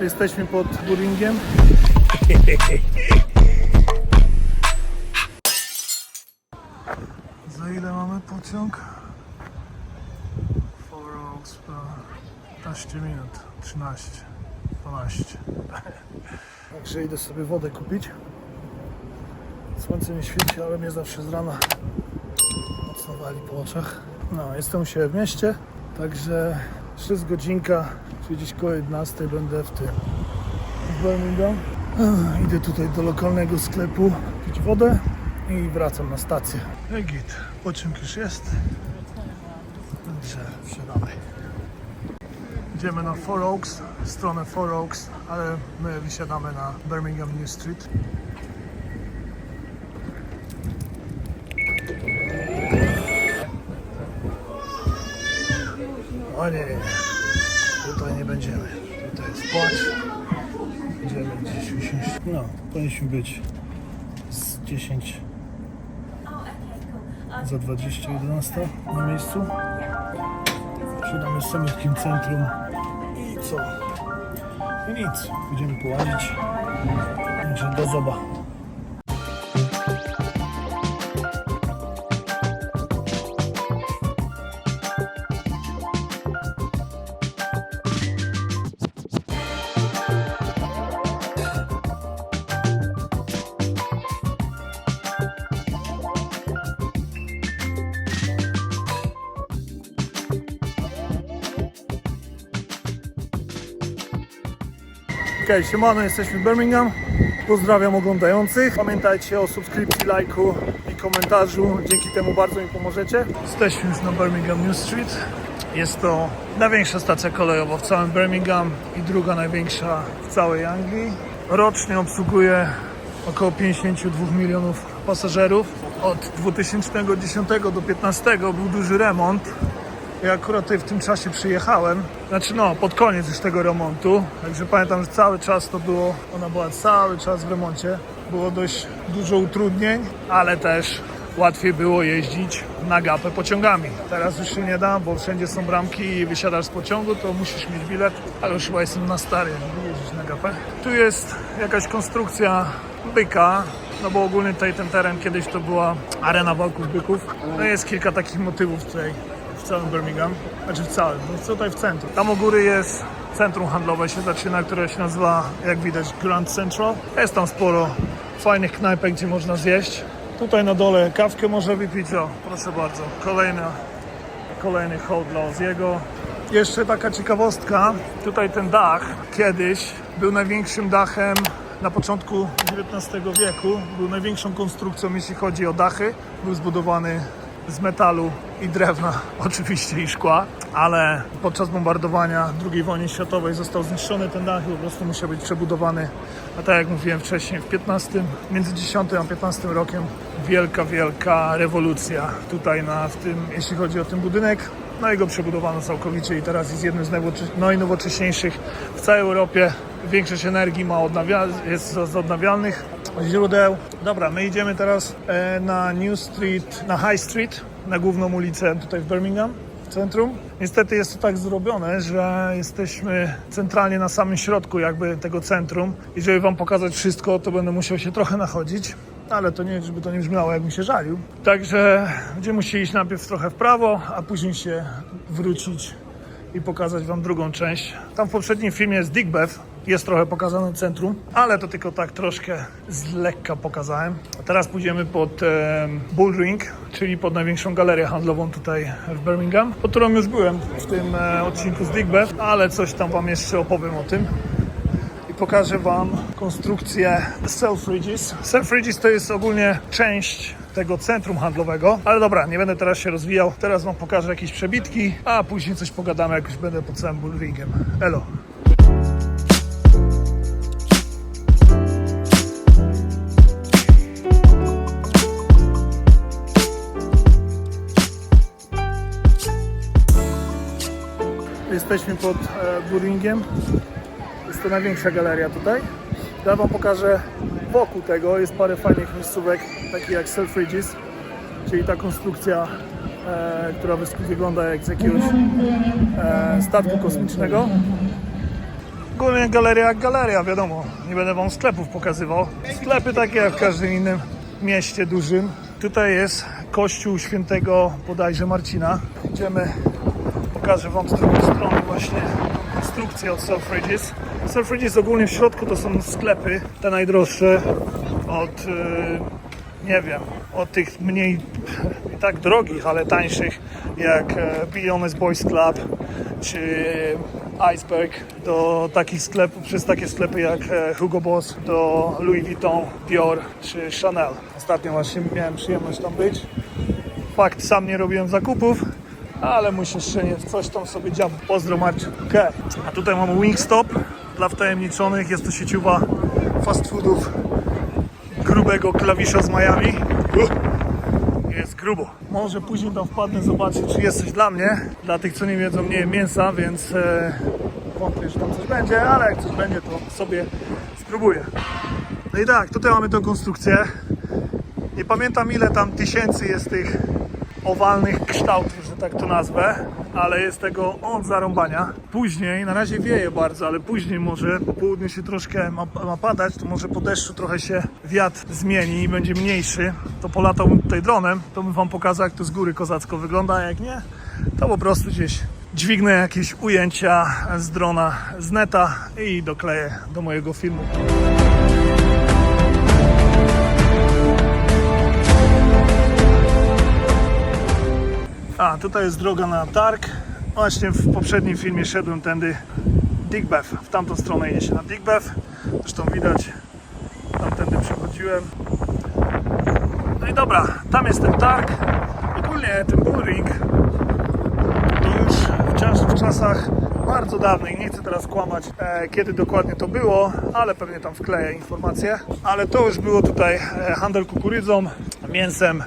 Jesteśmy pod Buringiem. Za ile mamy pociąg? 4 Oaks, 15 minut, 13, 12. Także idę sobie wodę kupić. Słońce nie świeci, ale mnie zawsze z rana mocno wali po oczach. No, jestem u siebie w mieście, także 6 godzinka, czyli gdzieś koło 11 będę w Birmingham. Idę tutaj do lokalnego sklepu pić wodę i wracam na stację. No i git, pociąg już jest, także wsiadamy. Idziemy na 4 Oaks, w stronę 4 Oaks, ale my wysiadamy na Birmingham New Street. O nie, tutaj nie będziemy, tutaj jest płacz. Będziemy gdzieś usiąść. No, powinniśmy być z 10 za 20, 11 na miejscu. Siadamy w samym centrum i co? I nic, będziemy połazić. Także do zoba. Okej, siemano, jesteśmy w Birmingham. Pozdrawiam oglądających. Pamiętajcie o subskrypcji, lajku i komentarzu. Dzięki temu bardzo mi pomożecie. Jesteśmy już na Birmingham New Street. Jest to największa stacja kolejowa w całym Birmingham i druga największa w całej Anglii. Rocznie obsługuje około 52 milionów pasażerów. Od 2010 do 2015 był duży remont. Ja akurat tutaj w tym czasie przyjechałem, pod koniec już tego remontu, także pamiętam, że cały czas ona była cały czas w remoncie. Było dość dużo utrudnień, ale też łatwiej było jeździć na gapę pociągami. Teraz już się nie da, bo wszędzie są bramki i wysiadasz z pociągu, to musisz mieć bilet, ale już chyba jestem na stary, żeby jeździć na gapę. Tu jest jakaś konstrukcja byka, no bo ogólnie tutaj ten teren kiedyś to była arena walków byków. No jest kilka takich motywów tutaj w całym Birmingham, w całym, no tutaj w centrum. Tam u góry jest centrum handlowe się zaczyna, które się nazywa, jak widać, Grand Central. Jest tam sporo fajnych knajpek, gdzie można zjeść. Tutaj na dole kawkę można wypić, o, proszę bardzo, kolejny hołd dla Oziego. Jeszcze taka ciekawostka, tutaj ten dach kiedyś był największym dachem na początku XIX wieku, był największą konstrukcją, jeśli chodzi o dachy. Był zbudowany z metalu i drewna, oczywiście i szkła, ale podczas bombardowania II wojny światowej został zniszczony ten dach i po prostu musiał być przebudowany. A tak jak mówiłem wcześniej, między 10 a 15 rokiem wielka rewolucja tutaj jeśli chodzi o ten budynek. No i go przebudowano całkowicie i teraz jest jednym z najnowocześniejszych w całej Europie. Większość energii jest z odnawialnych źródeł. Dobra, my idziemy teraz na New Street, na High Street, na główną ulicę tutaj w Birmingham, w centrum. Niestety jest to tak zrobione, że jesteśmy centralnie na samym środku jakby tego centrum i żeby wam pokazać wszystko, to będę musiał się trochę nachodzić. Ale to nie, żeby to nie brzmiało, jakbym się żalił. Także będziemy musieli iść najpierw trochę w prawo, a później się wrócić i pokazać wam drugą część. Tam w poprzednim filmie z Digbeth jest trochę pokazane centrum, ale to tylko tak troszkę z lekka pokazałem. A teraz pójdziemy pod Bullring, czyli pod największą galerię handlową tutaj w Birmingham, pod którą już byłem w tym odcinku z Digbeth, ale coś tam wam jeszcze opowiem o tym. Pokażę wam konstrukcję Selfridges. Selfridges to jest ogólnie część tego centrum handlowego, ale dobra, nie będę teraz się rozwijał. Teraz wam pokażę jakieś przebitki, a później coś pogadamy, jak już będę pod całym Bullringiem. Elo! Jesteśmy pod Bullringiem. Jest to największa galeria tutaj. Ja wam pokażę wokół tego. Jest parę fajnych miejscówek, takich jak Selfridges, czyli ta konstrukcja, która wygląda jak z jakiegoś statku kosmicznego. Ogólnie galeria jak galeria, wiadomo. Nie będę wam sklepów pokazywał. Sklepy takie jak w każdym innym mieście dużym. Tutaj jest kościół świętego bodajże Marcina. Idziemy, pokażę wam z drugiej strony właśnie konstrukcję od Selfridges. Selfridges ogólnie w środku to są sklepy, te najdroższe od, nie wiem, od tych mniej nie tak drogich, ale tańszych jak Billionaires Boys Club czy Iceberg, do takich sklepów, przez takie sklepy jak Hugo Boss, do Louis Vuitton, Dior czy Chanel. Ostatnio właśnie miałem przyjemność tam być. Fakt, sam nie robiłem zakupów, ale mój siostrzeniec coś tam sobie działo. Pozdro Marcin. Okay. A tutaj mamy Wingstop dla wtajemniczonych. Jest to sieciowa fast foodów grubego klawisza z Miami. Jest grubo. Może później tam wpadnę zobaczyć, czy jest coś dla mnie. Dla tych, co nie wiedzą, nie jem mięsa, więc wątpię, że tam coś będzie, ale jak coś będzie, to sobie spróbuję. No i tak, tutaj mamy tą konstrukcję. Nie pamiętam, ile tam tysięcy jest tych owalnych kształtów, że tak to nazwę, ale jest tego od zarąbania. Później, na razie wieje bardzo, ale później może po południu się troszkę ma padać, to może po deszczu trochę się wiatr zmieni i będzie mniejszy. To polatałbym tutaj dronem, to bym wam pokazał, jak to z góry kozacko wygląda, a jak nie, to po prostu gdzieś dźwignę jakieś ujęcia z drona, z neta i dokleję do mojego filmu. A, tutaj jest droga na targ. Właśnie w poprzednim filmie szedłem tędy Digbeth. W tamtą stronę jedzie się na Digbeth. Zresztą widać, tamtędy przechodziłem. No i dobra, tam jest ten targ. Ogólnie ten bullring to już w czasach bardzo dawnych, nie chcę teraz kłamać, kiedy dokładnie to było, ale pewnie tam wkleję informacje. Ale to już było tutaj handel kukurydzą, mięsem.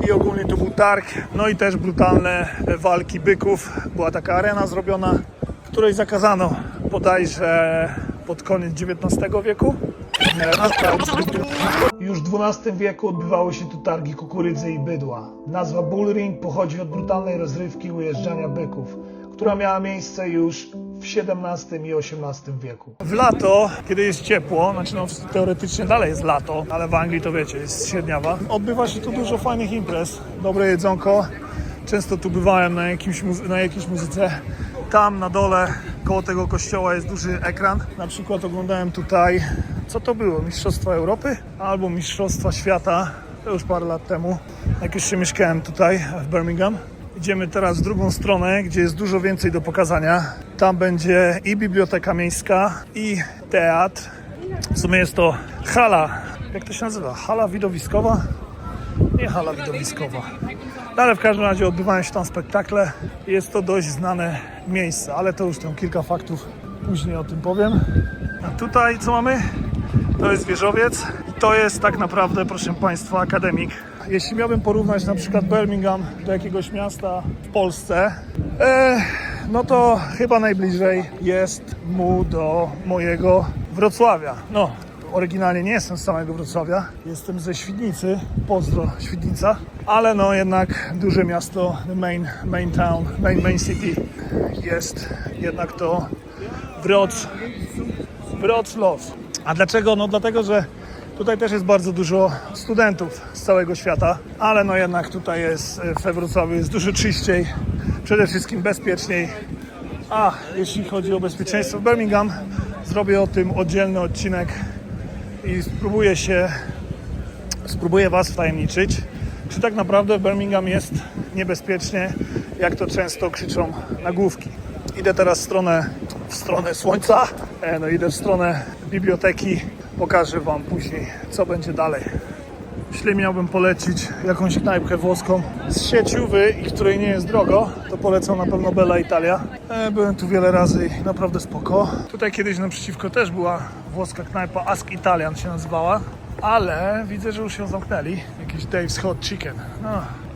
I ogólnie to był targ, no i też brutalne walki byków. Była taka arena zrobiona, której zakazano bodajże pod koniec XIX wieku. Już w XII wieku odbywały się tu targi kukurydzy i bydła. Nazwa bullring pochodzi od brutalnej rozrywki ujeżdżania byków, która miała miejsce już w XVII i XVIII wieku. W lato, kiedy jest ciepło, znaczy no teoretycznie dalej jest lato, ale w Anglii to wiecie, jest średniawa, odbywa się tu dużo fajnych imprez, dobre jedzonko. Często tu bywałem na jakiejś muzyce. Tam na dole, koło tego kościoła jest duży ekran. Na przykład oglądałem tutaj, co to było, Mistrzostwa Europy albo Mistrzostwa Świata, to już parę lat temu, jak jeszcze mieszkałem tutaj w Birmingham. Idziemy teraz w drugą stronę, gdzie jest dużo więcej do pokazania. Tam będzie i biblioteka miejska, i teatr. W sumie jest to hala, jak to się nazywa? Hala widowiskowa? Nie hala widowiskowa. No, ale w każdym razie odbywają się tam spektakle. Jest to dość znane miejsce, ale to już tam kilka faktów później o tym powiem. A tutaj co mamy? To jest wieżowiec i to jest tak naprawdę, proszę Państwa, akademik. Jeśli miałbym porównać na przykład Birmingham do jakiegoś miasta w Polsce, no to chyba najbliżej jest mu do mojego Wrocławia. No, oryginalnie nie jestem z samego Wrocławia, jestem ze Świdnicy, pozdro Świdnica, ale no jednak duże miasto, the main town, main city jest jednak to Wrocław. A dlaczego? No dlatego, że tutaj też jest bardzo dużo studentów z całego świata, ale no jednak tutaj jest, we Wrocławiu jest dużo czyściej, przede wszystkim bezpieczniej. A jeśli chodzi o bezpieczeństwo w Birmingham, zrobię o tym oddzielny odcinek i spróbuję Was wtajemniczyć, czy tak naprawdę w Birmingham jest niebezpiecznie, jak to często krzyczą nagłówki. Idę teraz w stronę słońca, no idę w stronę biblioteki, pokażę Wam później, co będzie dalej. Jeśli miałbym polecić jakąś knajpkę włoską z sieciowy i której nie jest drogo, to polecam na pewno Bella Italia. Byłem tu wiele razy i naprawdę spoko. Tutaj kiedyś naprzeciwko też była włoska knajpa, Ask Italian się nazywała, ale widzę, że już ją zamknęli. Jakiś Dave's Hot Chicken. No,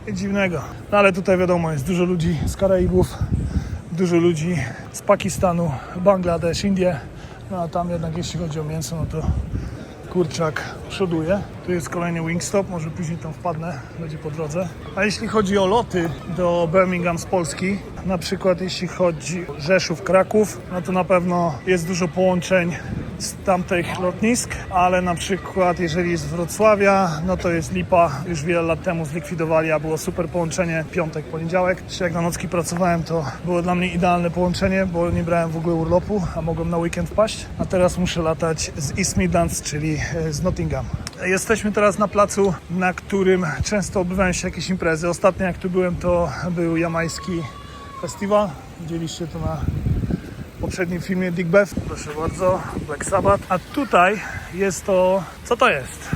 nic dziwnego. No ale tutaj wiadomo, jest dużo ludzi z Karaibów, dużo ludzi z Pakistanu, Bangladesz, Indie. No a tam jednak jeśli chodzi o mięso, no to kurczak przoduje. Tu jest kolejny Wingstop, może później tam wpadnę, będzie po drodze. A jeśli chodzi o loty do Birmingham z Polski, na przykład jeśli chodzi o Rzeszów, Kraków, no to na pewno jest dużo połączeń z tamtych lotnisk, ale na przykład jeżeli jest z Wrocławia, no to jest lipa. Już wiele lat temu zlikwidowali, a było super połączenie piątek, poniedziałek. Jeszcze jak na nocki pracowałem, to było dla mnie idealne połączenie, bo nie brałem w ogóle urlopu, a mogłem na weekend wpaść. A teraz muszę latać z East Midlands, czyli z Nottingham. Jesteśmy teraz na placu, na którym często odbywają się jakieś imprezy. Ostatnio jak tu byłem, to był jamański festiwal. Widzieliście to na poprzednim filmie Dick Beth, proszę bardzo, Black Sabbath. A tutaj jest to, co to jest?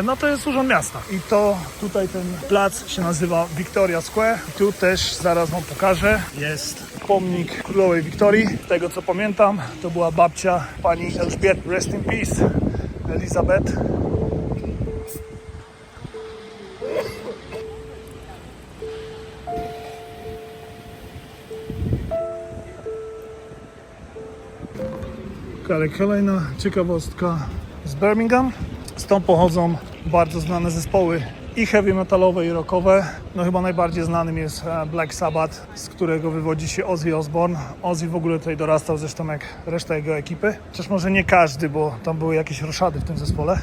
No to jest Urząd Miasta i to tutaj ten plac się nazywa Victoria Square. Tu też zaraz wam pokażę, jest pomnik królowej Wiktorii. Z tego co pamiętam, to była babcia pani Elżbiety, rest in peace, Elizabeth. Ale kolejna ciekawostka z Birmingham. Stąd pochodzą bardzo znane zespoły i heavy metalowe, i rockowe. No chyba najbardziej znanym jest Black Sabbath, z którego wywodzi się Ozzy Osbourne. Ozzy w ogóle tutaj dorastał zresztą jak reszta jego ekipy. Chociaż może nie każdy, bo tam były jakieś roszady w tym zespole.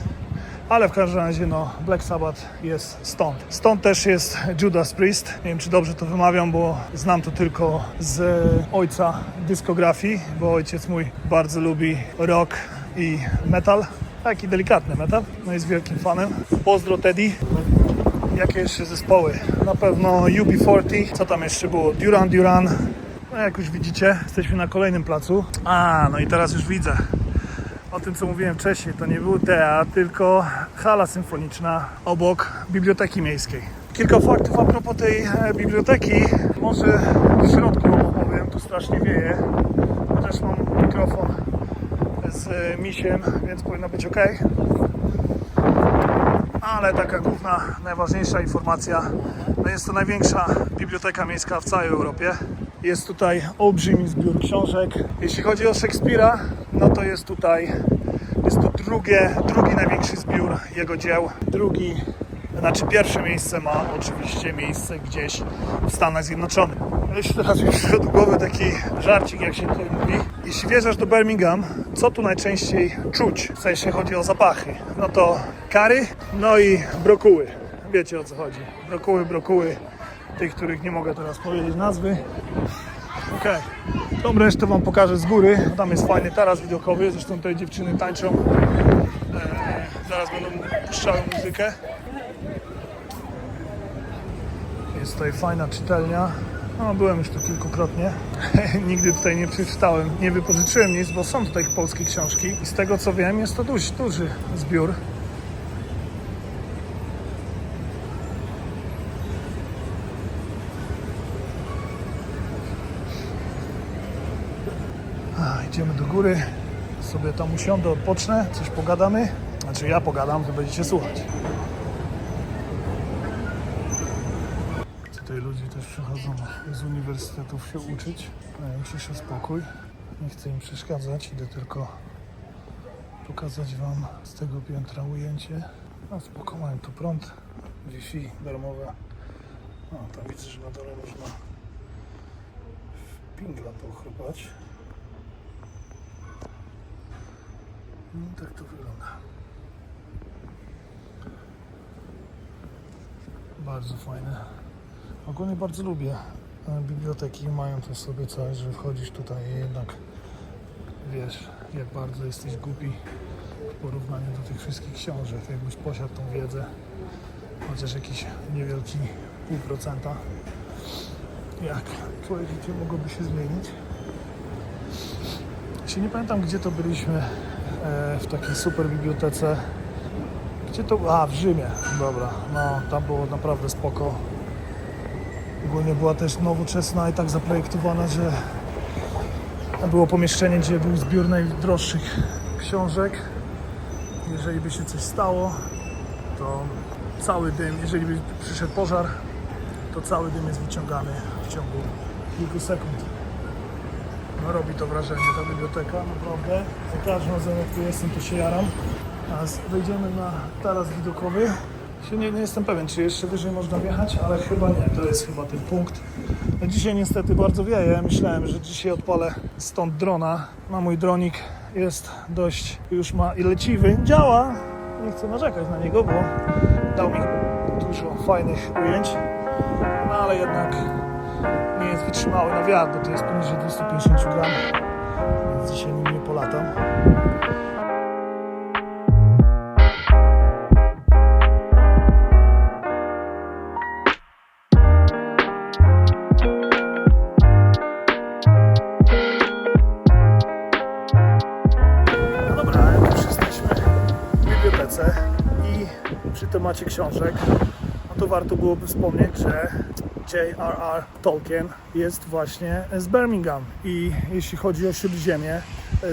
Ale w każdym razie no, Black Sabbath jest stąd. Stąd też jest Judas Priest. Nie wiem, czy dobrze to wymawiam, bo znam to tylko z ojca dyskografii, bo ojciec mój bardzo lubi rock i metal. Taki delikatny metal. No jest wielkim fanem. Pozdro Teddy. Jakie jeszcze zespoły? Na pewno UB40. Co tam jeszcze było? Duran Duran. No jak już widzicie, jesteśmy na kolejnym placu. No i teraz już widzę. O tym, co mówiłem wcześniej, to nie był teatr, tylko hala symfoniczna obok Biblioteki Miejskiej. Kilka faktów a propos tej biblioteki. Może w środku opowiem, tu strasznie wieje. Chociaż mam mikrofon z misiem, więc powinno być ok. Ale taka główna, najważniejsza informacja, no jest to największa biblioteka miejska w całej Europie. Jest tutaj olbrzymi zbiór książek. Jeśli chodzi o Szekspira, no to jest to drugi największy zbiór jego dzieł. Pierwsze miejsce ma oczywiście miejsce gdzieś w Stanach Zjednoczonych. Jeśli teraz już przyszedł do głowy taki żarcik, jak się tutaj mówi. Jeśli wjeżdżasz do Birmingham, co tu najczęściej czuć? W sensie chodzi o zapachy. No to curry, no i brokuły. Wiecie o co chodzi. Brokuły. Tych, których nie mogę teraz powiedzieć nazwy. Okej. Tą resztę wam pokażę z góry. Tam jest fajny taras widokowy. Zresztą tutaj dziewczyny tańczą. Zaraz będą puszczały muzykę. Jest tutaj fajna czytelnia. No, byłem już tu kilkukrotnie. Nigdy tutaj nie przeczytałem, nie wypożyczyłem nic, bo są tutaj polskie książki. I z tego co wiem, jest to duży zbiór. Idziemy do góry. Sobie tam usiądę, odpocznę, coś pogadamy. Znaczy ja pogadam, to będziecie słuchać. Tutaj ludzie też przychodzą z uniwersytetów się uczyć. Mają ciszy, spokój. Nie chcę im przeszkadzać, idę tylko pokazać wam z tego piętra ujęcie. No spoko, mają tu prąd, Wi-Fi darmowe. No tam widzę, że na dole można w pingla pochrupać. No tak to wygląda. Bardzo fajne. Ogólnie bardzo lubię biblioteki, mają to sobie coś, że wchodzisz tutaj i jednak wiesz, jak bardzo jesteś głupi w porównaniu do tych wszystkich książek, jakbyś posiadł tą wiedzę, chociaż jakiś niewielki 0,5%, jak twoje życie mogłoby się zmienić. Jeśli nie pamiętam, gdzie to byliśmy, w takiej super bibliotece. Gdzie to? W Rzymie. Dobra, no tam było naprawdę spoko. Ogólnie była też nowoczesna i tak zaprojektowana, że było pomieszczenie, gdzie był zbiór najdroższych książek. Jeżeli by się coś stało, to cały dym, jeżeli by przyszedł pożar, to cały dym jest wyciągany w ciągu kilku sekund. No robi to wrażenie ta biblioteka, naprawdę. Za każdym razem jak tu jestem, to się jaram. A wejdziemy na taras widokowy. Nie jestem pewien, czy jeszcze wyżej można wjechać, ale chyba nie, to jest chyba ten punkt. Dzisiaj niestety bardzo wieje, myślałem, że dzisiaj odpalę stąd drona. Mój dronik jest dość, już ma i leciwy, działa. Nie chcę narzekać na niego, bo dał mi dużo fajnych ujęć, no ale jednak nie jest wytrzymały na wiatr, bo to jest poniżej 250 gram, więc dzisiaj nim nie polatam. I przy temacie książek, no to warto byłoby wspomnieć, że J.R.R. Tolkien jest właśnie z Birmingham i jeśli chodzi o Śródziemie,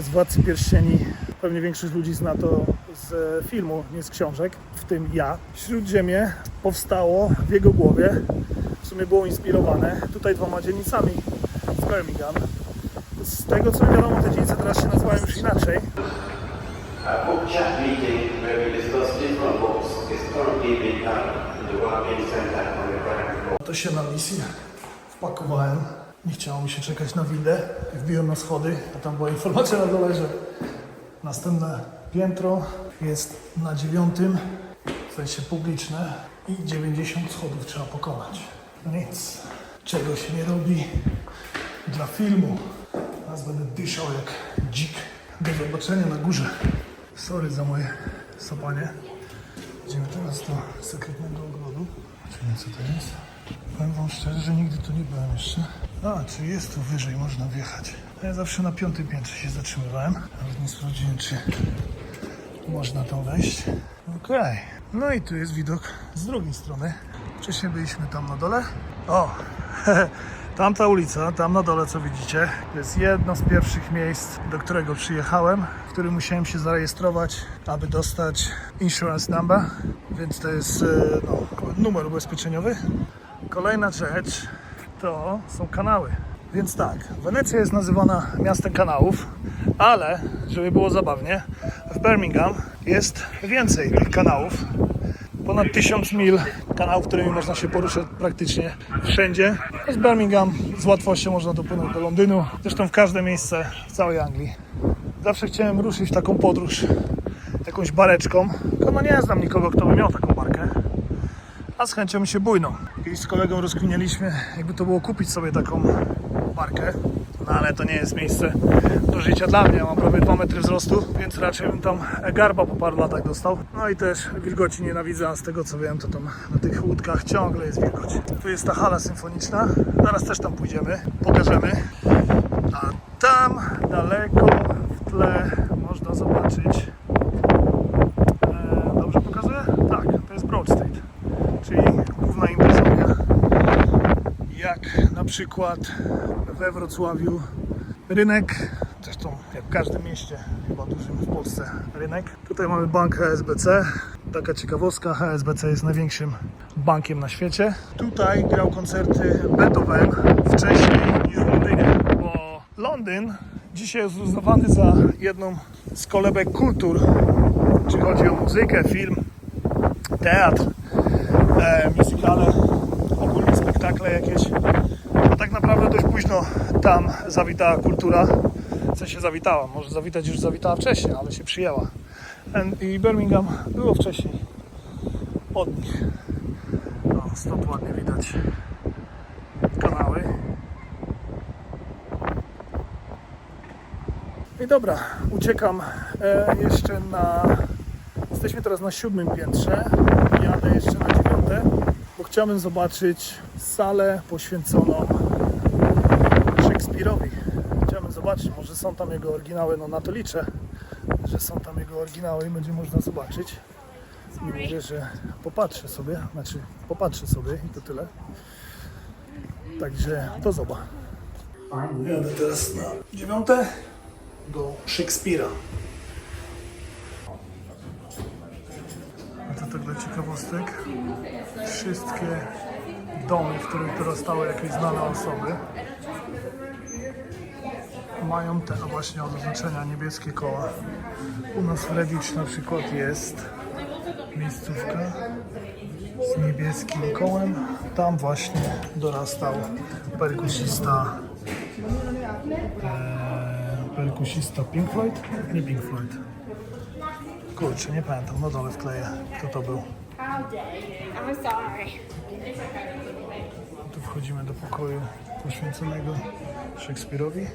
z Władcy Pierścieni, pewnie większość ludzi zna to z filmu, nie z książek, w tym ja. Śródziemie powstało w jego głowie, w sumie było inspirowane tutaj 2 dzielnicami z Birmingham. Z tego co mi wiadomo, te dzielnice teraz się nazywają już inaczej. Book chat meeting where we discuss different books is currently being done in the Wellbeing Centre on the ground floor. To się na misji wpakowałem. Nie chciało mi się czekać na windę. Wbiłem na schody, a tam była informacja na dole, że następne piętro jest na 9, w sensie publiczne, i 90 schodów trzeba pokonać. No nic, czego się nie robi dla filmu. Teraz będę dyszał jak dzik. Do zobaczenia na górze. Sorry za moje sapanie. Idziemy teraz do sekretnego ogrodu. Zobaczymy, co to jest. Powiem wam szczerze, że nigdy tu nie byłem jeszcze. A, czy jest tu wyżej, można wjechać. Ja zawsze na 5. piętrze się zatrzymywałem. Nawet nie sprawdziłem, czy można tam wejść. Okej. No i tu jest widok z drugiej strony. Wcześniej byliśmy tam na dole. O! Tamta ulica, tam na dole, co widzicie, to jest jedno z pierwszych miejsc, do którego przyjechałem, w którym musiałem się zarejestrować, aby dostać insurance number, więc to jest numer ubezpieczeniowy. Kolejna rzecz to są kanały. Więc tak, Wenecja jest nazywana miastem kanałów, ale żeby było zabawnie, w Birmingham jest więcej tych kanałów. Ponad 1000 mil kanałów, którymi można się poruszać praktycznie wszędzie. Z Birmingham z łatwością można dopłynąć do Londynu, zresztą w każde miejsce w całej Anglii. Zawsze chciałem ruszyć w taką podróż jakąś bareczką, tylko no nie znam nikogo, kto by miał taką barkę, a z chęcią mi się bujną. Kiedyś z kolegą rozkminialiśmy, jakby to było kupić sobie taką barkę, no ale to nie jest miejsce do życia dla mnie. Ja mam prawie 2 metry wzrostu, więc raczej bym tam garba po paru latach dostał. No i też wilgoci nienawidzę, a z tego co wiem, to tam na tych łódkach ciągle jest wilgoć. Tu jest ta hala symfoniczna, zaraz też tam pójdziemy, pokażemy. A tam daleko w tle można zobaczyć, dobrze pokazuję? Tak, to jest Broad Street, czyli główna imprezownia. Jak na przykład we Wrocławiu rynek, zresztą jak w każdym mieście chyba dużym w Polsce rynek. Tutaj mamy bank HSBC. Taka ciekawostka, HSBC jest największym bankiem na świecie. Tutaj grał koncerty Beethoven wcześniej niż w Londynie, bo Londyn dzisiaj jest uznawany za jedną z kolebek kultur, czy chodzi o muzykę, film, teatr, musicale, ogólnie spektakle jakieś. A tak naprawdę dość późno tam zawitała kultura. W sensie zawitała, może zawitać już zawitała wcześniej, ale się przyjęła. I Birmingham było wcześniej od nich. No, stąd ładnie widać kanały. I dobra, uciekam jeszcze na... Jesteśmy teraz na 7. piętrze. Jadę jeszcze na 9, bo chciałbym zobaczyć salę poświęconą Szekspirowi. Chciałbym zobaczyć, może są tam jego oryginały, no na to liczę, że są tam jego oryginały i będzie można zobaczyć. I mówię, że popatrzę sobie i to tyle. Także to zobacz. Jadę teraz na 9 do Szekspira. A to tak dla ciekawostek. Wszystkie domy, w których dorastały jakieś znane osoby, mają te właśnie od oznaczenia niebieskie koła. U nas w Redditch na przykład jest miejscówka z niebieskim kołem. Tam właśnie dorastał perkusista Pink Floyd? Nie Pink Floyd. Kurczę, nie pamiętam, na dole wkleję, kto to był. How dare you? I'm sorry. Tu wchodzimy do pokoju poświęconego Szekspirowi.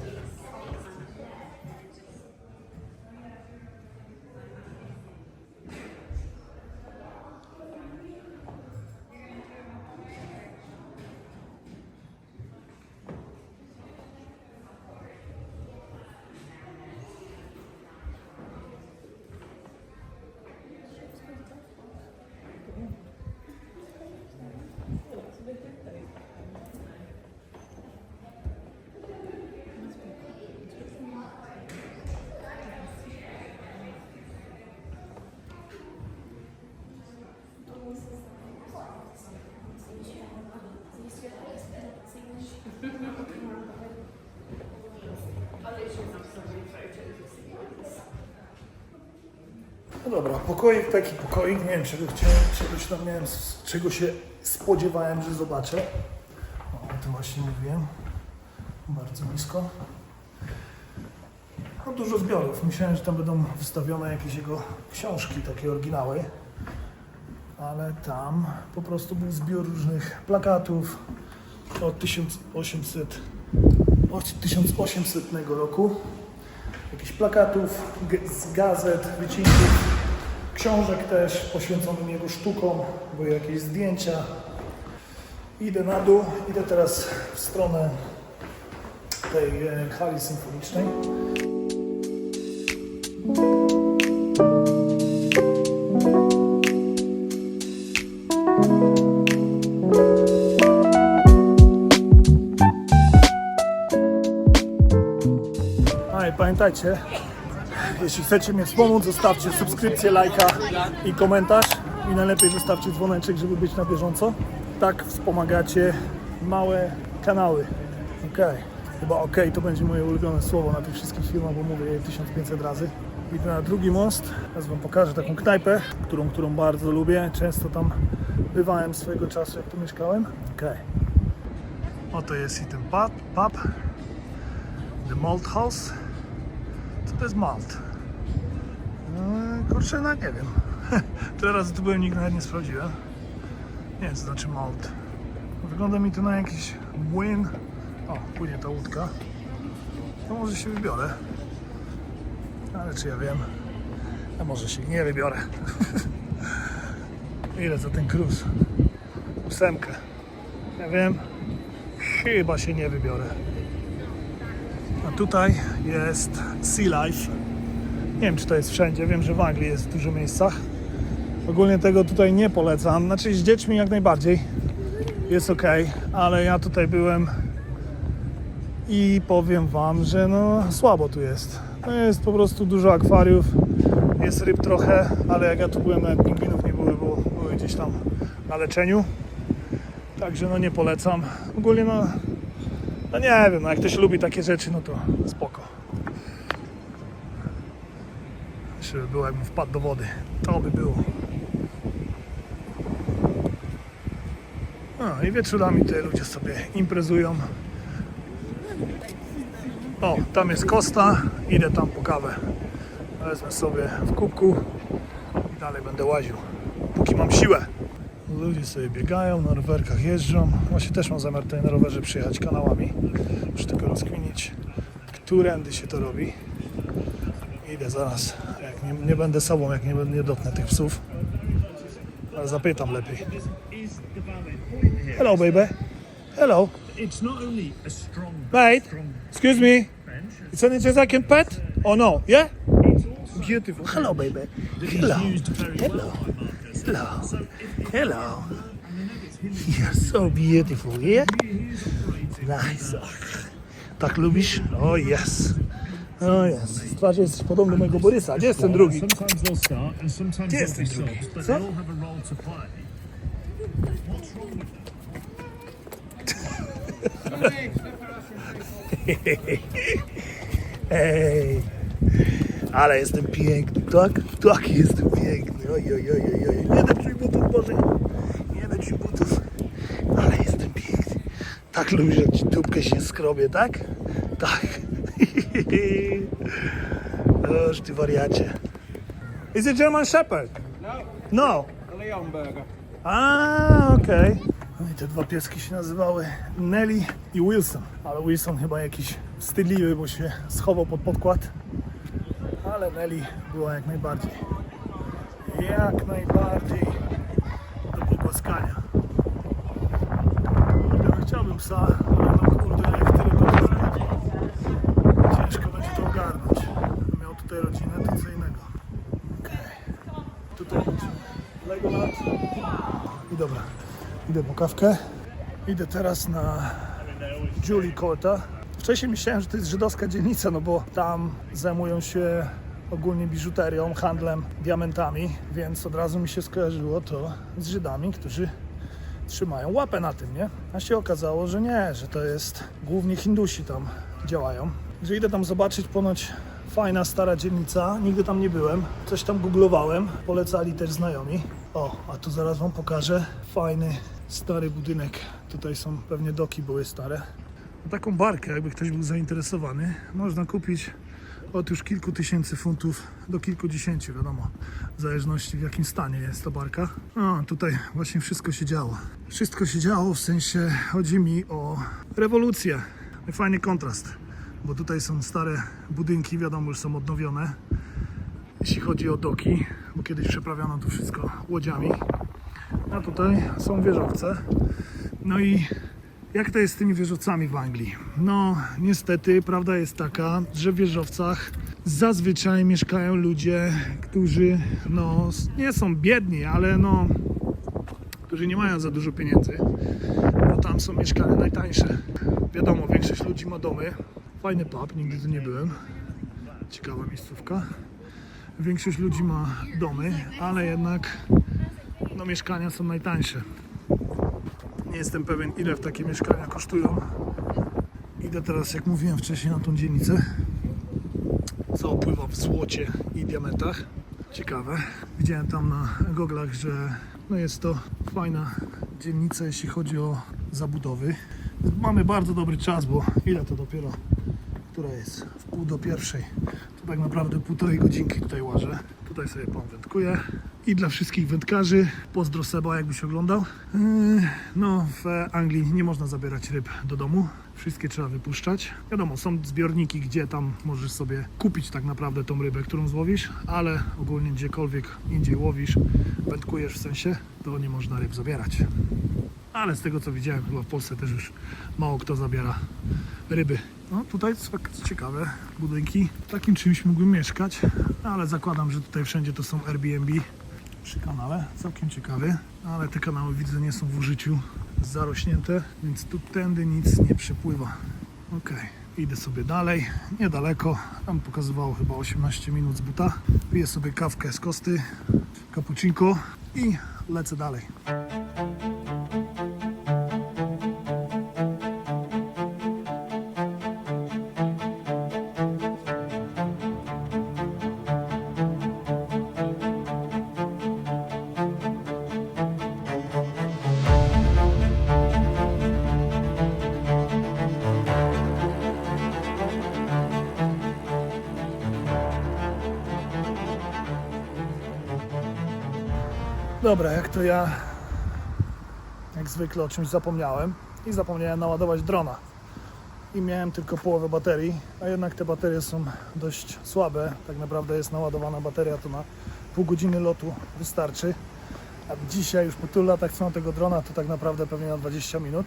No dobra, pokoik taki pokoik, nie wiem czego się spodziewałem, że zobaczę. O tym właśnie mówiłem, bardzo blisko. No dużo zbiorów, myślałem, że tam będą wystawione jakieś jego książki, takie oryginały. Ale tam po prostu był zbiór różnych plakatów od 1800 roku. Jakichś plakatów, z gazet, wycinków, książek też poświęconych jego sztukom, były jakieś zdjęcia. Idę na dół, idę teraz w stronę tej hali symfonicznej. No i pamiętajcie, jeśli chcecie mnie wspomóc, zostawcie subskrypcję, lajka i komentarz. I najlepiej zostawcie dzwoneczek, żeby być na bieżąco. Tak wspomagacie małe kanały. Chyba to będzie moje ulubione słowo na tych wszystkich filmach, bo mówię je 1500 razy. Idę na drugi most. Teraz wam pokażę taką knajpę, którą bardzo lubię. Często tam bywałem swojego czasu, jak tu mieszkałem. Oto jest i ten pub. The Malt House. Co to jest malt? Kurczę, no nie wiem. Tyle razy tu byłem, nigdy nawet nie sprawdziłem. Nie wiem, co znaczy malt. Wygląda mi to na jakiś młyn. O, płynie ta łódka. To może się wybiorę. Ale czy ja wiem? A może się nie wybiorę. Ile za ten cruise? 8. Ja wiem. Chyba się nie wybiorę. A tutaj jest Sea Life. Nie wiem, czy to jest wszędzie. Wiem, że w Anglii jest w dużo miejscach. Ogólnie tego tutaj nie polecam. Znaczy z dziećmi jak najbardziej. Jest ok, ale ja tutaj byłem i powiem wam, że no słabo tu jest. No jest po prostu dużo akwariów. Jest ryb trochę, ale jak ja tu byłem, nawet pingwinów nie były, bo były gdzieś tam na leczeniu. Także no nie polecam. Ogólnie no nie wiem, no jak ktoś lubi takie rzeczy, no to spoko. Jeszcze by było, jakbym wpadł do wody. To by było. No i wieczorami tutaj ludzie sobie imprezują. O, tam jest Costa. Idę tam po kawę. Wezmę sobie w kubku i dalej będę łaził, póki mam siłę. Ludzie sobie biegają, na rowerkach jeżdżą. Właśnie też mam zamiar tutaj na rowerze przyjechać kanałami. Muszę tylko rozkminić, którędy się to robi. Idę zaraz, jak nie będę sobą, jak nie dotknę tych psów. Ale zapytam lepiej. Hello, baby. Hello. It's not only a strong Mate, excuse me. bench, It's anything I can pet? Oh no, yeah? it's also Beautiful. Hello, baby. that Hello. is used very Hello. well by Marcus. Hello. So if Hello. and the nuggets him You're so beautiful, yeah? he is operating Nice. Tak lubisz? Oh yes. Oh yes. Z twarzy jesteś podobny do mojego Borysa. Gdzie jest ten drugi? Sometimes they'll start and sometimes Gdzie they'll jest be ten drugi? subs, but Co? they all have a role to play. What's wrong with them? Hej. Ale jestem piękny, tak? Tak, jestem piękny. Oj. Nie daj butów, Boże. Nie daj butów. Ale jestem piękny. Tak lubisz, jak ci dupkę się skrobie, tak? Tak. Oż ty wariacie. Is it German Shepherd? No. Leonberger. Okej. No i te dwa pieski się nazywały Nelly i Wilson. Ale Wilson chyba jakiś wstydliwy, bo się schował pod podkład. Ale Nelly była jak najbardziej. Jak najbardziej do pogłaskania. Chciałbym psa, ale no kurde, jak tyle będzie, ciężko będzie to ogarnąć. Miał tutaj rodzinę, to co innego. Okej. Tutaj Legoland. I dobra, idę po kawkę. Idę teraz na Julie Courta. Wcześniej myślałem, że to jest żydowska dzielnica, no bo tam zajmują się ogólnie biżuterią, handlem diamentami, więc od razu mi się skojarzyło to z Żydami, którzy trzymają łapę na tym, nie? A się okazało, że nie, że to jest głównie Hindusi tam działają. Że idę tam zobaczyć, ponoć fajna, stara dzielnica, nigdy tam nie byłem, coś tam googlowałem, polecali też znajomi. O, a tu zaraz wam pokażę fajny, stary budynek. Tutaj są pewnie doki były stare. Taką barkę, jakby ktoś był zainteresowany, można kupić od już kilku tysięcy funtów do kilkudziesięciu, wiadomo, w zależności w jakim stanie jest ta barka. No, tutaj właśnie wszystko się działo. Wszystko się działo, w sensie chodzi mi o rewolucję. Fajny kontrast, bo tutaj są stare budynki, wiadomo, że są odnowione, jeśli chodzi o doki, bo kiedyś przeprawiano tu wszystko łodziami. A tutaj są wieżowce. No i jak to jest z tymi wieżowcami w Anglii? No, niestety, prawda jest taka, że w wieżowcach zazwyczaj mieszkają ludzie, którzy, no, nie są biedni, ale no, którzy nie mają za dużo pieniędzy, bo tam są mieszkania najtańsze. Wiadomo, większość ludzi ma domy. Fajny pub, nigdy tu nie byłem. Ciekawa miejscówka. Większość ludzi ma domy, ale jednak, no, mieszkania są najtańsze. Nie jestem pewien, ile w takie mieszkania kosztują. Idę teraz, jak mówiłem wcześniej, na tą dzielnicę, co opływa w złocie i diamentach. Ciekawe. Widziałem tam na goglach, że no jest to fajna dzielnica, jeśli chodzi o zabudowy. Mamy bardzo dobry czas, bo ile to dopiero, która jest? W 12:30. To tak naprawdę 1,5 godzinki tutaj łażę. Tutaj sobie pan wędkuje. I dla wszystkich wędkarzy, pozdro Seba, jakbyś oglądał. No, w Anglii nie można zabierać ryb do domu. Wszystkie trzeba wypuszczać. Wiadomo, są zbiorniki, gdzie tam możesz sobie kupić tak naprawdę tą rybę, którą złowisz, ale ogólnie gdziekolwiek indziej łowisz, wędkujesz w sensie, to nie można ryb zabierać. Ale z tego co widziałem, chyba w Polsce też już mało kto zabiera ryby. No tutaj ciekawe budynki. W takim czymś mógłbym mieszkać, ale zakładam, że tutaj wszędzie to są Airbnb przy kanale. Całkiem ciekawy, ale te kanały widzę nie są w użyciu, zarośnięte, więc tu tędy nic nie przepływa. Ok, idę sobie dalej, niedaleko, tam pokazywało chyba 18 minut z buta. Piję sobie kawkę z kosty, cappuccinko i lecę dalej. Dobra, jak to ja, jak zwykle o czymś zapomniałem i zapomniałem naładować drona. I miałem tylko połowę baterii, a jednak te baterie są dość słabe. Tak naprawdę jest naładowana bateria, to na pół godziny lotu wystarczy. A dzisiaj już po tylu latach co na tego drona, to tak naprawdę pewnie na 20 minut.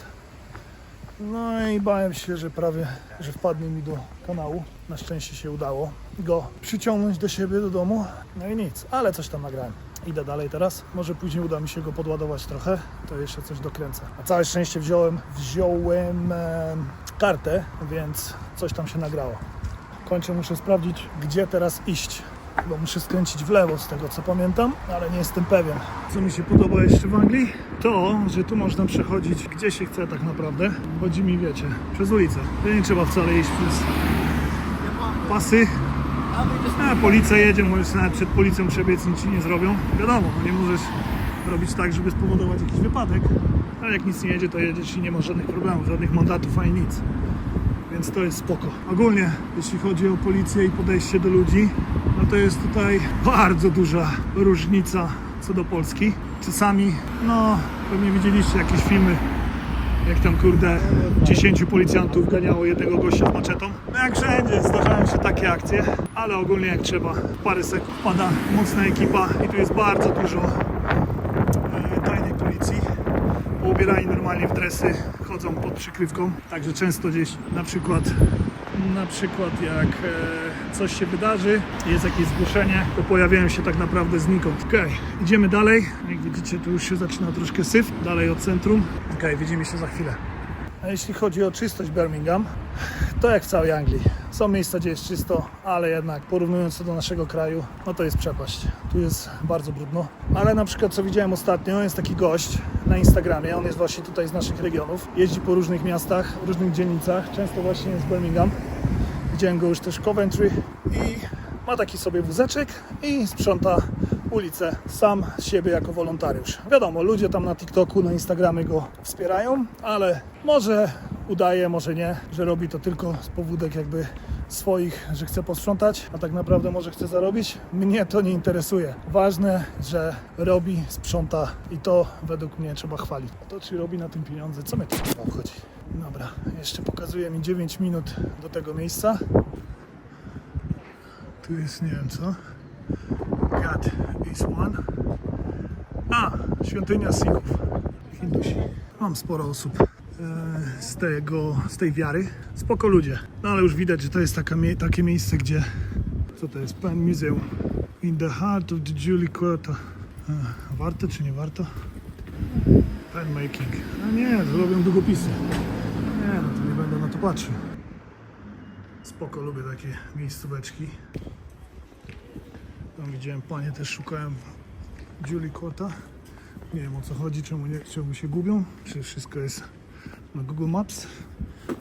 No i bałem się, że prawie, że wpadnie mi do kanału. Na szczęście się udało go przyciągnąć do siebie, do domu. No i nic, ale coś tam nagrałem. Idę dalej teraz. Może później uda mi się go podładować trochę. To jeszcze coś dokręcę. Na całe szczęście wziąłem kartę, więc coś tam się nagrało. Kończę, muszę sprawdzić, gdzie teraz iść. Bo muszę skręcić w lewo z tego co pamiętam, ale nie jestem pewien. Co mi się podoba jeszcze w Anglii, to, że tu można przechodzić gdzie się chce tak naprawdę. Chodzi mi, wiecie, przez ulicę. To nie trzeba wcale iść przez pasy. Policja jedzie, możesz nawet przed policją przebiec, nic ci nie zrobią. Wiadomo, no nie możesz robić tak, żeby spowodować jakiś wypadek, ale jak nic nie jedzie, to jedziesz i nie ma żadnych problemów, żadnych mandatów ani nic. Więc to jest spoko. Ogólnie, jeśli chodzi o policję i podejście do ludzi, no to jest tutaj bardzo duża różnica co do Polski. Czasami, no, pewnie widzieliście jakieś filmy, jak tam kurde 10 policjantów ganiało jednego gościa z maczetą. No jak wszędzie zdarzają się takie akcje, ale ogólnie jak trzeba, w parę sekund wpada mocna ekipa i tu jest bardzo dużo tajnej policji. Ubierani normalnie w dresy, chodzą pod przykrywką, także często gdzieś na przykład jak coś się wydarzy, jest jakieś zgłoszenie, to pojawiają się tak naprawdę znikąd. Okej, idziemy dalej. Jak widzicie, tu już się zaczyna troszkę syf, dalej od centrum. Okej, widzimy się za chwilę. A jeśli chodzi o czystość Birmingham, to jak w całej Anglii. Są miejsca, gdzie jest czysto, ale jednak porównując to do naszego kraju, no to jest przepaść. Tu jest bardzo brudno. Ale na przykład co widziałem ostatnio, jest taki gość na Instagramie, on jest właśnie tutaj z naszych regionów. Jeździ po różnych miastach, różnych dzielnicach, często właśnie jest Birmingham. Widziałem go już też w Coventry i ma taki sobie wózeczek i sprząta ulicę sam z siebie jako wolontariusz. Wiadomo, ludzie tam na TikToku, na Instagramie go wspierają, ale może udaje, może nie, że robi to tylko z powódek jakby swoich, że chce posprzątać, a tak naprawdę może chce zarobić. Mnie to nie interesuje. Ważne, że robi, sprząta i to według mnie trzeba chwalić. A to czy robi na tym pieniądze, co mnie to chyba obchodzi? Dobra, jeszcze pokazuje mi 9 minut do tego miejsca. Tu jest, nie wiem co. God is one. Świątynia Sikhów, Hindusi. Mam sporo osób z tej wiary. Spoko ludzie. No ale już widać, że to jest takie miejsce, gdzie... Co to jest? Pen Museum. In the heart of the Julie Quarter. Warto czy nie warto? Pen making. A nie, to robią długopisy. Nie, no to nie będę na to patrzył. Spoko, lubię takie miejscóweczki. Tam widziałem, panie też szukałem Julie Quarter. Nie wiem o co chodzi, czemu się gubią. Czy wszystko jest na Google Maps.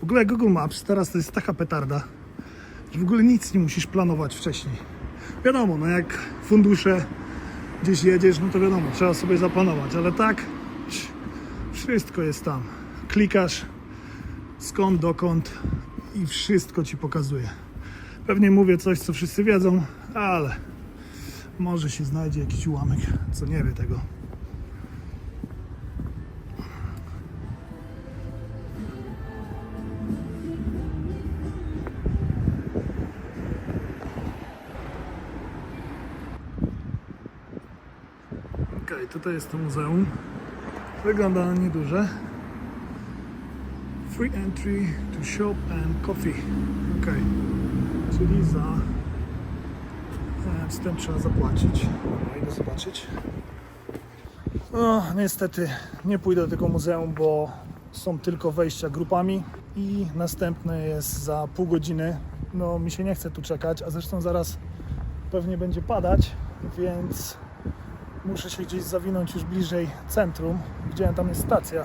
W ogóle Google Maps teraz to jest taka petarda, że w ogóle nic nie musisz planować wcześniej. Wiadomo, no jak fundusze gdzieś jedziesz, no to wiadomo, trzeba sobie zaplanować, ale tak wszystko jest tam. Klikasz skąd, dokąd i wszystko ci pokazuje. Pewnie mówię coś, co wszyscy wiedzą, ale może się znajdzie jakiś ułamek, co nie wie tego. Okej, tutaj jest to muzeum. Wygląda na nieduże. Free entry to shop and coffee. Okej, czyli za wstęp trzeba zapłacić. Idę zobaczyć. No, niestety nie pójdę do tego muzeum, bo są tylko wejścia grupami i następne jest za pół godziny. No, mi się nie chce tu czekać, a zresztą zaraz pewnie będzie padać, więc muszę się gdzieś zawinąć już bliżej centrum. Widziałem, tam jest stacja,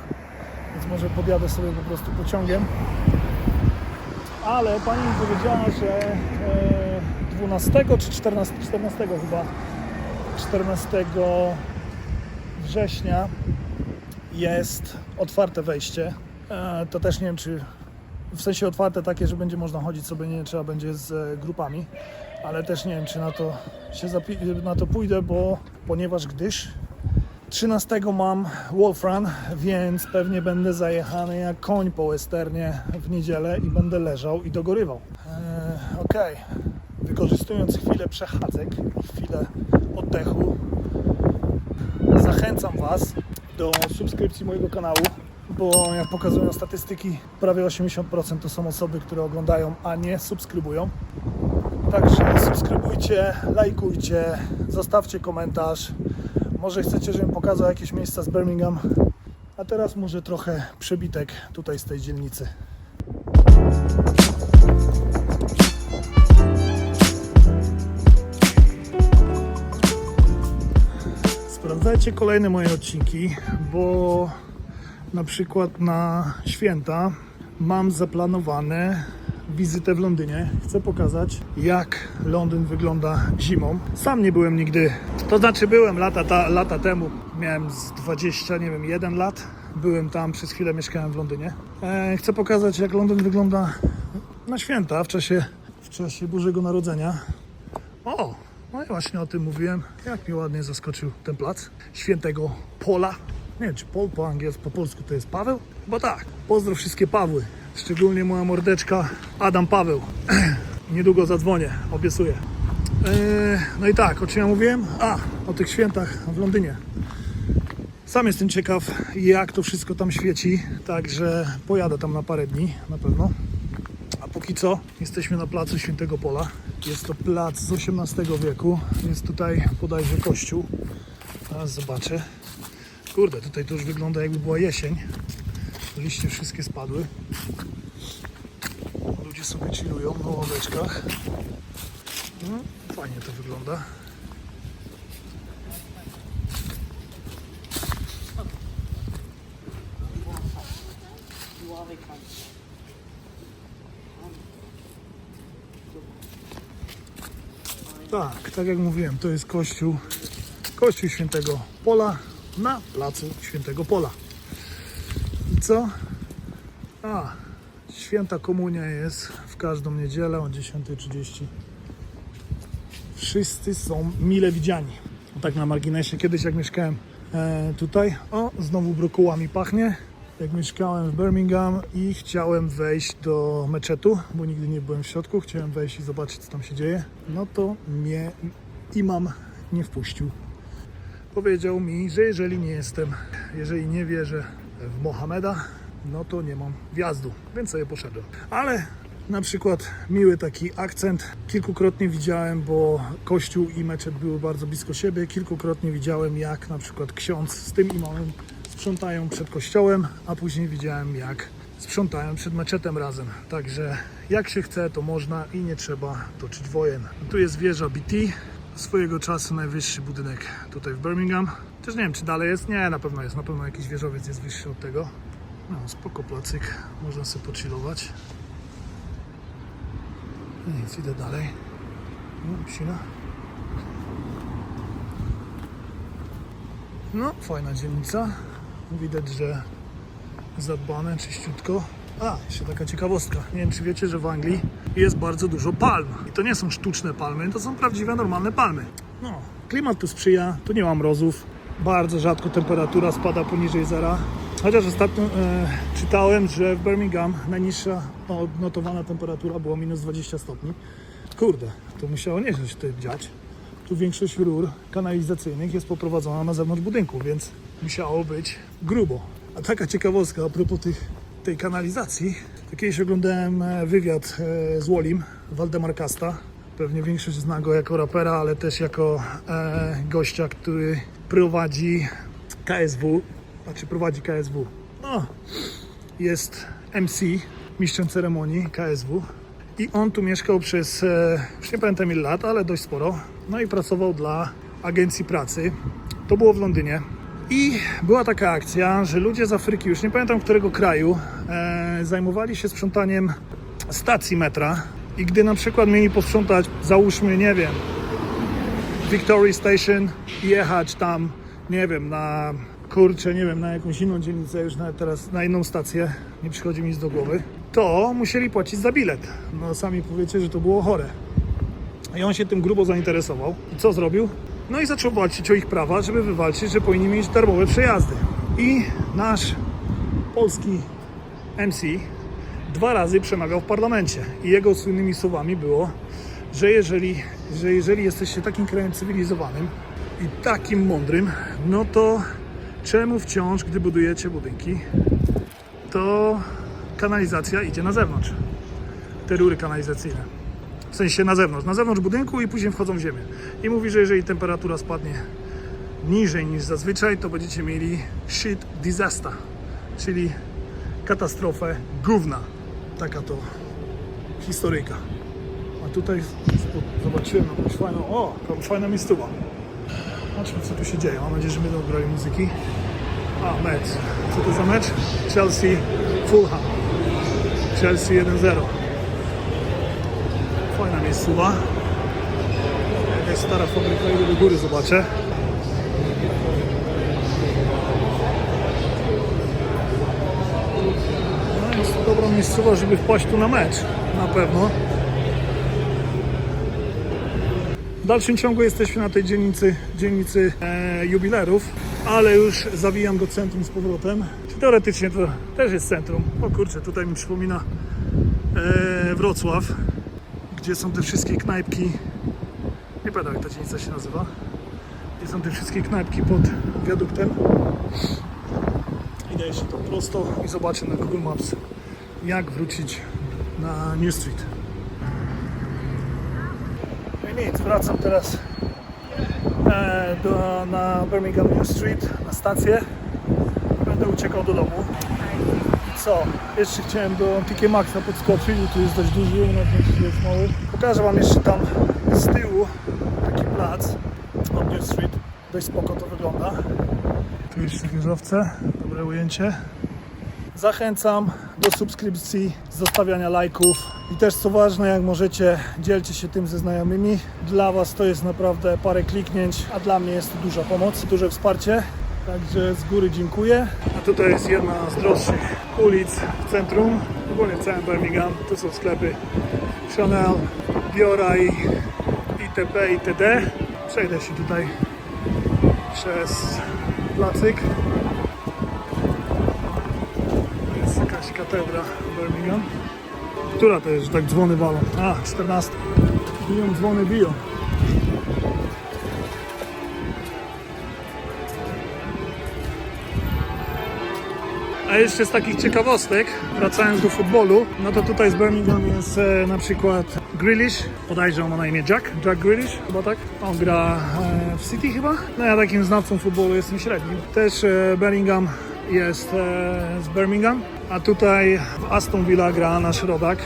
więc może podjadę sobie po prostu pociągiem. Ale pani mi powiedziała, że 12 czy 14 chyba 14 września jest otwarte wejście. To też nie wiem, czy w sensie otwarte takie, że będzie można chodzić sobie, nie trzeba będzie z grupami, ale też nie wiem, czy na to pójdę, ponieważ 13 mam Wolf Run, więc pewnie będę zajechany jak koń po westernie w niedzielę i będę leżał i dogorywał. Okej. Wykorzystując chwilę przechadzek, chwilę oddechu, zachęcam Was do subskrypcji mojego kanału, bo jak pokazują statystyki, prawie 80% to są osoby, które oglądają, a nie subskrybują. Także subskrybujcie, lajkujcie, zostawcie komentarz. Może chcecie, żebym pokazał jakieś miejsca z Birmingham. A teraz może trochę przebitek tutaj z tej dzielnicy. Sprawdzajcie kolejne moje odcinki, bo na przykład na święta mam zaplanowane wizytę w Londynie. Chcę pokazać, jak Londyn wygląda zimą. Sam nie byłem nigdy, to znaczy byłem lata temu, miałem z 20, nie wiem, 1 lat. Byłem tam, przez chwilę mieszkałem w Londynie. Chcę pokazać, jak Londyn wygląda na święta, w czasie Bożego Narodzenia. O, no i właśnie o tym mówiłem, jak mi ładnie zaskoczył ten plac Świętego Pola. Nie wiem, czy Paul po polsku to jest Paweł? Bo tak, pozdro wszystkie Pawły, szczególnie moja mordeczka Adam Paweł. Niedługo zadzwonię, obiecuję. No i tak, o czym ja mówiłem? O tych świętach w Londynie. Sam jestem ciekaw, jak to wszystko tam świeci, także pojadę tam na parę dni, na pewno. A póki co, jesteśmy na placu Świętego Pola. Jest to plac z XVIII wieku, jest tutaj bodajże kościół. Teraz zobaczę. Kurde, tutaj to już wygląda, jakby była jesień. Liście wszystkie spadły. Ludzie sobie chillują na ławeczkach. No, fajnie to wygląda. Tak jak mówiłem, to jest kościół Świętego Pola na placu Świętego Pola. I co? Święta Komunia jest w każdą niedzielę o 10:30. Wszyscy są mile widziani. Tak na marginesie, kiedyś jak mieszkałem tutaj, znowu brokułami pachnie. Jak mieszkałem w Birmingham i chciałem wejść do meczetu, bo nigdy nie byłem w środku, chciałem wejść i zobaczyć, co tam się dzieje, no to mnie imam nie wpuścił. Powiedział mi, że jeżeli nie wierzę w Mohameda, no to nie mam wjazdu, więc sobie poszedłem. Ale na przykład miły taki akcent, kilkukrotnie widziałem, bo kościół i meczet były bardzo blisko siebie, kilkukrotnie widziałem, jak na przykład ksiądz z tym imamem sprzątają przed kościołem, a później widziałem, jak sprzątają przed meczetem razem. Także jak się chce, to można i nie trzeba toczyć wojen. Tu jest wieża BT, swojego czasu najwyższy budynek tutaj w Birmingham. Też nie wiem, czy dalej jest. Nie, na pewno jest. Na pewno jakiś wieżowiec jest wyższy od tego. No, spoko placyk. Można sobie pochillować. Nic, idę dalej. Psina. No, fajna dzielnica. Widać, że zadbane, czyściutko. Jeszcze taka ciekawostka. Nie wiem, czy wiecie, że w Anglii jest bardzo dużo palm. I to nie są sztuczne palmy, to są prawdziwe, normalne palmy. No, klimat tu sprzyja, tu nie ma mrozów. Bardzo rzadko temperatura spada poniżej zera. Chociaż ostatnio czytałem, że w Birmingham najniższa odnotowana temperatura była minus 20 stopni. Kurde, to musiało nieźle się tutaj dziać. Tu większość rur kanalizacyjnych jest poprowadzona na zewnątrz budynku, więc musiało być grubo. A taka ciekawostka a propos tej kanalizacji. To kiedyś oglądałem wywiad z Wolim, Waldemar Kasta. Pewnie większość zna go jako rapera, ale też jako gościa, który prowadzi KSW. No, jest MC, mistrzem ceremonii KSW. I on tu mieszkał przez, już nie pamiętam ile lat, ale dość sporo. No i pracował dla agencji pracy. To było w Londynie. I była taka akcja, że ludzie z Afryki, już nie pamiętam którego kraju, zajmowali się sprzątaniem stacji metra. I gdy na przykład mieli posprzątać, załóżmy, nie wiem, Victoria Station i jechać tam, nie wiem, na jakąś inną dzielnicę, już nawet teraz na inną stację, nie przychodzi mi nic do głowy, to musieli płacić za bilet. No sami powiecie, że to było chore. I on się tym grubo zainteresował. I co zrobił? No i zaczął walczyć o ich prawa, żeby wywalczyć, że powinni mieć darmowe przejazdy. I nasz polski MC 2 razy przemawiał w parlamencie. I jego słynnymi słowami było, że jeżeli jesteście takim krajem cywilizowanym i takim mądrym, no to czemu wciąż, gdy budujecie budynki, to kanalizacja idzie na zewnątrz? Te rury kanalizacyjne. W sensie na zewnątrz budynku i później wchodzą w ziemię. I mówi, że jeżeli temperatura spadnie niżej niż zazwyczaj, to będziecie mieli shit disaster, czyli katastrofę gówna. Taka to historyjka. A tutaj zobaczyłem jakąś fajną miejscowa. Zobaczmy, co tu się dzieje. Mam nadzieję, że będą grali muzyki. Mecz. Co to za mecz? Chelsea Fulham. Chelsea 1-0. Fajna miejscowa. Jakaś stara fabryka, idę do góry, zobaczę. No, jest to dobra miejscowa, żeby wpaść tu na mecz. Na pewno. W dalszym ciągu jesteśmy na tej dzielnicy jubilerów, ale już zawijam do centrum z powrotem. Teoretycznie to też jest centrum. O kurczę, tutaj mi przypomina Wrocław, gdzie są te wszystkie knajpki. Nie pamiętam, jak ta dzielnica się nazywa. Gdzie są te wszystkie knajpki pod wiaduktem. Idę jeszcze to prosto i zobaczę na Google Maps, jak wrócić na New Street. No i nic, wracam teraz na Birmingham New Street, na stację. Będę uciekał do domu. Co? Jeszcze chciałem do TK Maxa podskoczyć, bo tu jest dość duży, na jest mały. Pokażę wam jeszcze tam z tyłu taki plac od New Street. Dość spoko to wygląda. Tu jeszcze wieżowce, dobre ujęcie. Zachęcam do subskrypcji, zostawiania lajków i też co ważne, jak możecie, dzielcie się tym ze znajomymi. Dla was to jest naprawdę parę kliknięć, a dla mnie jest to duża pomoc, duże wsparcie. Także z góry dziękuję. A tutaj jest jedna z droższych ulic w centrum, ogólnie w całym Birmingham. Tu są sklepy Chanel, Diora i itp. itd. Przejdę się tutaj przez placyk. Jest jakaś katedra Birmingham. Która to jest, że tak dzwony walą? A, 14. Biją dzwony, biją. A jeszcze z takich ciekawostek, wracając do futbolu, no to tutaj z Birmingham jest na przykład Grealish, bodajże on ma na imię Jack Grealish, chyba tak? On gra w City chyba? No ja takim znawcą futbolu jestem średnim. Też Bellingham jest z Birmingham, a tutaj w Aston Villa gra nasz rodak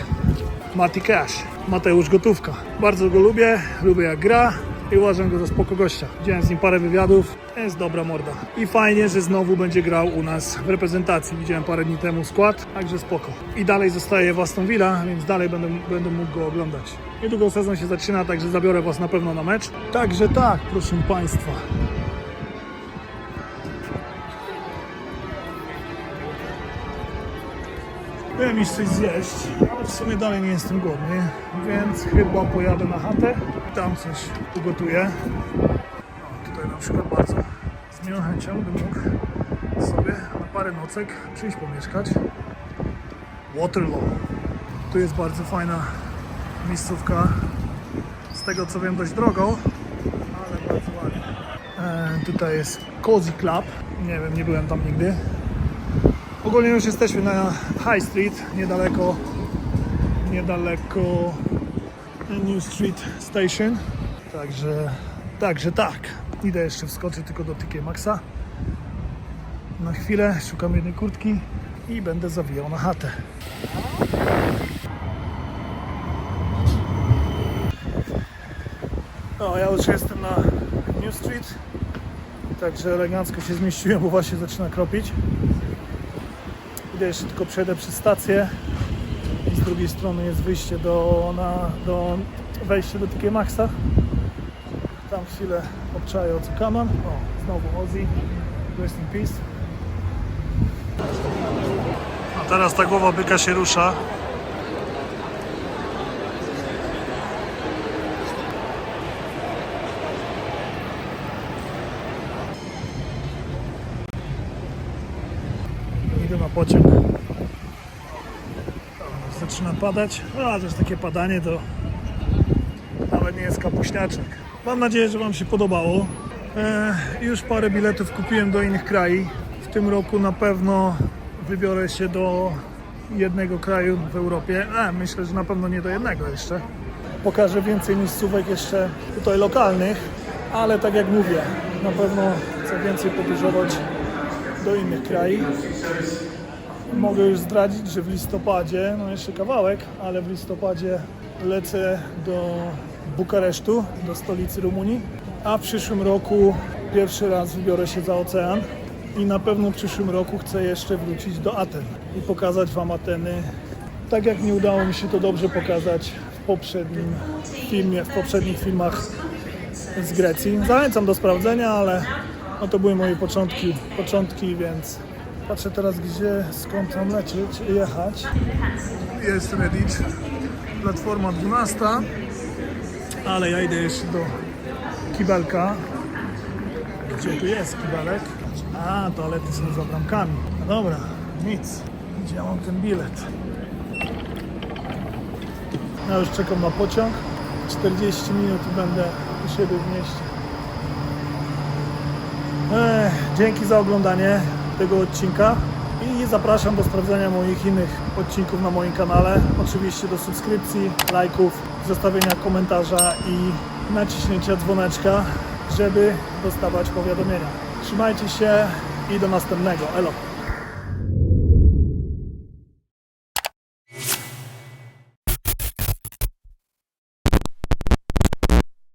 Matty Cash, Mateusz Gotówka. Bardzo go lubię jak gra. I uważam go za spoko gościa. Widziałem z nim parę wywiadów, jest dobra morda. I fajnie, że znowu będzie grał u nas w reprezentacji. Widziałem parę dni temu skład, także spoko. I dalej zostaje w Aston Villa, więc dalej będę mógł go oglądać. Niedługo sezon się zaczyna, także zabiorę was na pewno na mecz. Także tak, proszę państwa. Byłem już coś zjeść, ale w sumie dalej nie jestem głodny, więc chyba pojadę na chatę i tam coś ugotuję. No, tutaj na przykład bardzo z miłą chęcią bym mógł sobie na parę nocek przyjść pomieszkać. Waterloo. Tu jest bardzo fajna miejscówka, z tego co wiem dość drogą, ale bardzo ładnie. Tutaj jest Cozy Club, nie wiem, nie byłem tam nigdy. Ogólnie już jesteśmy na High Street, niedaleko New Street Station. Także tak. Idę jeszcze wskoczyć tylko do TK Maxa. Na chwilę szukam jednej kurtki i będę zawijał na chatę. No, ja już jestem na New Street. Także elegancko się zmieściłem, bo właśnie zaczyna kropić. Idę jeszcze tylko przejdę przez stację i z drugiej strony jest wyjście do wejście do TK Maxa. Tam chwilę obczaję, o co kamam. O, znowu Ozzy, rest in peace. A teraz ta głowa byka się rusza. Idę na pociąg. Zaczyna padać. A też takie padanie to nawet nie jest kapuśniaczek. Mam nadzieję, że wam się podobało. Już parę biletów kupiłem do innych krajów. W tym roku na pewno wybiorę się do jednego kraju w Europie. Myślę, że na pewno nie do jednego jeszcze. Pokażę więcej miejscówek jeszcze tutaj lokalnych, ale tak jak mówię, na pewno chcę więcej podróżować do innych krajów. Mogę już zdradzić, że w listopadzie, no jeszcze kawałek, ale w listopadzie lecę do Bukaresztu, do stolicy Rumunii, a w przyszłym roku pierwszy raz wybiorę się za ocean i na pewno w przyszłym roku chcę jeszcze wrócić do Aten i pokazać wam Ateny, tak jak nie udało mi się to dobrze pokazać w poprzednim filmie, w poprzednich filmach z Grecji. Zachęcam do sprawdzenia, ale no to były moje początki, więc patrzę teraz, skąd mam jechać. Jest Redditch, platforma 12, ale ja idę jeszcze do kibelka. Gdzie tu jest kibelek? A, toalety są za bramkami. No dobra, nic. Gdzie ja mam ten bilet? Ja już czekam na pociąg. 40 minut i będę u siebie w mieście. Dzięki za oglądanie tego odcinka i zapraszam do sprawdzenia moich innych odcinków na moim kanale. Oczywiście do subskrypcji, lajków, zostawienia komentarza i naciśnięcia dzwoneczka, żeby dostawać powiadomienia. Trzymajcie się i do następnego. Elo!